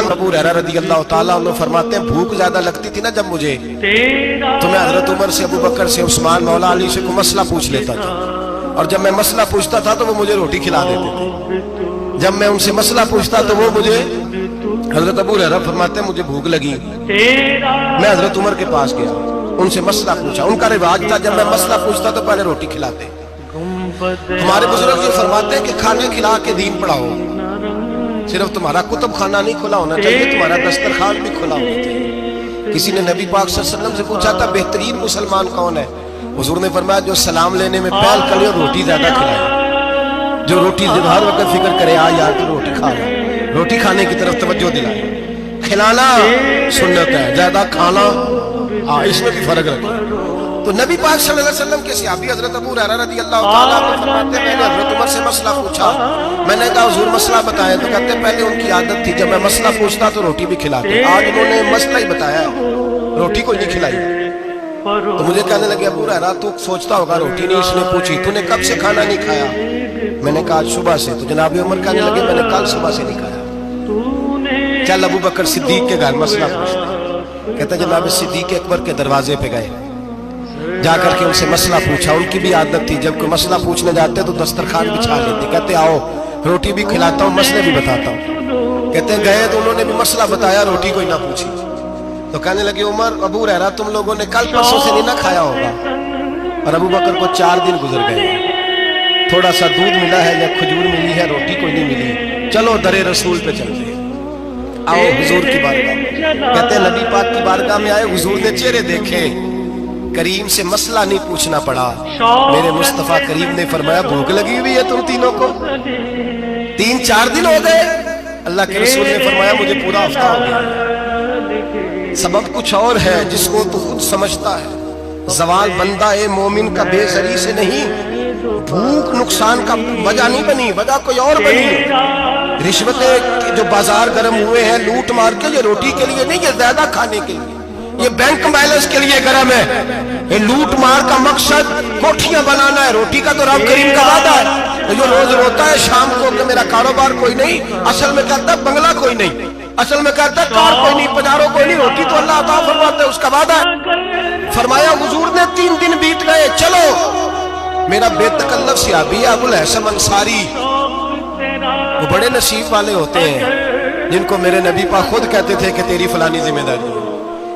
अबू हुरैरा रज़ी अल्लाह ताला अन्हु फरमाते हैं भूख ज्यादा लगती थी ना जब मुझे, तो मैं हजरत उमर से, अबू बकर से, उस्मान, मौला अली से कोई मसला पूछ लेता था, और जब मैं मसला पूछता था तो वो मुझे रोटी खिला देते थे। जब मैं उनसे मसला पूछता तो वो मुझे, हजरत अबू हुरैरा फरमाते हैं मुझे भूख लगी, मैं हजरत उमर के पास गया, उनसे मसला पूछा। उनका रिवाज था जब मैं मसला पूछता तो पहले रोटी खिलाते। हमारे बुजुर्ग ये फरमाते हैं कि खाने खिला के दीन पढ़ाओ, सिर्फ तुम्हारा कुतुब खाना नहीं खुला होना चाहिए, तुम्हारा दस्तरखान भी खुला होना चाहिए। किसी ने नबी पाक सल्लल्लाहु अलैहि वसल्लम से पूछा था बेहतरीन मुसलमान कौन है? हुजूर ने फरमाया जो सलाम लेने में पहल करे और रोटी ज्यादा खिलाए, जो रोटी हर वक्त फिक्र करे आ यार तो रोटी खा रहा, रोटी खाने की तरफ तवज्जो दिलाए। खिलाना सुन्नत है, ज्यादा खाना इसमें भी फर्क रखे। तो नबी पाक सल्लल्लाहु अलैहि वसल्लम के सहाबी हजरत अबू हुरैरा रज़ी अल्लाह ताला अन्हु फरमाते हैं मैंने हजरत उमर से मसला पूछा, मैंने कहा हुजूर मसला बताया, तो कहते पहले उनकी आदत थी जब मैं मसला पूछता तो रोटी भी खिलाते, आज उन्होंने मसला ही बताया रोटी को नहीं खिलाई। तो मुझे कहने लगे अबू हुरैरा तू सोचता होगा रोटी नहीं इसने पूछी, तूने कब से खाना नहीं खाया? मैंने कहा सुबह से। तो जनाब उमर कहने लगे मैंने कल सुबह से नहीं खाया। चल अबू बकर सिद्दीक के घर मसला पूछता। कहता जनाब सिद्दीक अकबर के दरवाजे पे गए, जाकर के उनसे मसला पूछा। उनकी भी आदत थी जब कोई मसला पूछने जाते तो दस्तरखान बिछा लेते, कहते आओ रोटी भी खिलाता हूँ मसले भी बताता हूँ। कहते गए तो उन्होंने भी मसला बताया, रोटी कोई ना पूछी। तो कहने लगे उमर अबू हुरैरा तुम लोगों ने कल परसों से नहीं ना खाया होगा। और अबू बकर को 4 दिन गुजर गए, थोड़ा सा दूध मिला है या खजूर मिली है, रोटी कोई नहीं मिली। चलो दरे रसूल पे चलते हैं, आओ हुजूर की बारगाह। कहते नबी पाक की बारगाह में आए, हुजूर ने चेहरे देखे, करीम से मसला नहीं पूछना पड़ा। मेरे मुस्तफा करीम ने फरमाया भूख लगी हुई है तुम तीनों को? 3-4 दिन हो गए। अल्लाह के रसूल ने फरमाया मुझे पूरा हफ्ता हो गया। सबब कुछ और है जिसको तू खुद समझता है। जवाल बंदा ए मोमिन का बेजरी से नहीं, भूख नुकसान का वजह नहीं बनी, वजह कोई और बनी। रिश्वतें जो बाजार गर्म हुए हैं लूट मार के, ये रोटी के लिए नहीं, ये ज्यादा खाने के लिए, ये बैंक बैलेंस के लिए गरम है। ये लूट मार का मकसद कोठियां बनाना है, रोटी का तो रब करीम का वादा है। तो जो रोज रोता है शाम को कि मेरा कारोबार कोई नहीं, असल में कहता है बंगला कोई नहीं, असल में कहता है कार कोई नहीं, पजारो कोई नहीं, रोटी तो अल्लाह अता फरमाता है, उसका वादा है। फरमाया हुजूर ने 3 दिन बीत गए, चलो मेरा बेतकल्लफ सहाबी अबुल हसन अंसारी, वो बड़े नसीब वाले होते हैं जिनको मेरे नबी पाक खुद कहते थे कि तेरी फलानी जिम्मेदारी है।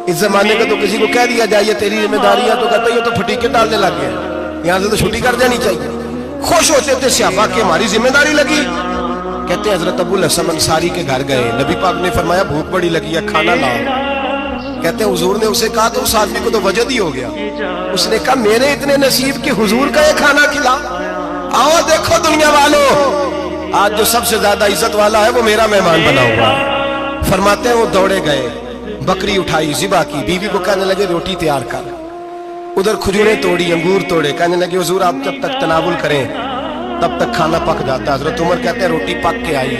इस जमाने का तो किसी को कह दिया जाए ये तेरी जिम्मेदारी है तो कहता है ये तो फटीके डालने लग गए, यहाँ से तो छुट्टी कर जानी चाहिए। खुश होते थे सहाबा की हमारी जिम्मेदारी लगी। कहते हजरत अबुल हसन अंसारी के घर गए, नबी पाक ने फरमाया भूख बड़ी लगी है खाना लाओ। कहते हुजूर ने उसे कहा तो उस आदमी को तो वजद ही हो गया। उसने कहा मेरे इतने नसीब कि हुजूर का ये खाना खिला। आओ देखो दुनिया वालों, आज जो सबसे ज्यादा इज्जत वाला है वो मेरा मेहमान बना हुआ है। फरमाते हैं वो दौड़े गए, बकरी उठाई, ज़िबा की, बीवी को कहने लगे रोटी तैयार कर। उधर खजूरें तोड़ी, अंगूर तोड़े, कहने लगे हुजूर आप जब तक तनावुल करें तब तक खाना पक जाता है। हजरत उमर कहते हैं रोटी पक के आई,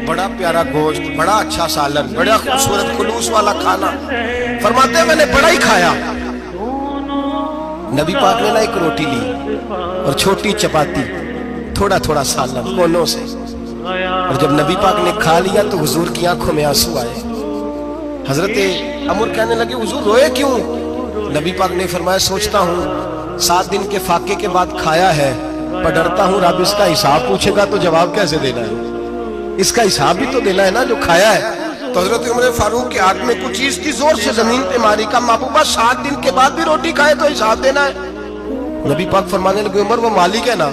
बड़ा प्यारा गोश्त, बड़ा अच्छा सालन, बड़ा खूबसूरत खुलूस वाला खाना। फरमाते हैं मैंने बड़ा ही खाया। नबी पाक ने ना एक रोटी ली और छोटी चपाती, थोड़ा थोड़ा सालन कोनों से, और जब नबी पाक ने खा लिया तो हुजूर की आंखों में आंसू आए। हजरत अमर कहने लगे हुजूर रोए क्यों? नबी पाक ने फरमाया सोचता हूँ 7 दिन के फाके के बाद खाया है, पर डरता हूँ रब इसका हिसाब पूछेगा तो जवाब कैसे देना है, इसका हिसाब भी तो देना है ना जो खाया है। तो हजरत उमर फारूक के हाथ में कुछ चीज थी, जोर से जमीन पे मारी, का महबूबा 7 दिन के बाद भी रोटी खाए तो हिसाब देना है। नबी पाक फरमाने लगे उमर वो मालिक है ना,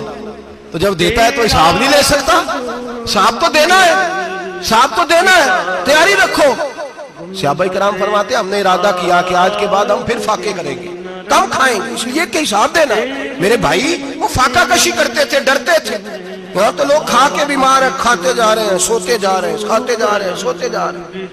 तो जब देता है तो हिसाब नहीं ले सकता, हिसाब तो देना है, हिसाब तो देना है, तैयारी रखो। सहाबाए किराम फरमाते हमने इरादा किया कि आज के बाद हम फिर फाके करेंगे, कम खाएंगे, इसलिए कि हिसाब देना। मेरे भाई वो फाका कशी करते थे, डरते थे। वहां तो लोग खा के बीमार है, खाते जा रहे हैं, सोते जा रहे हैं, खाते जा रहे हैं, सोते जा रहे हैं।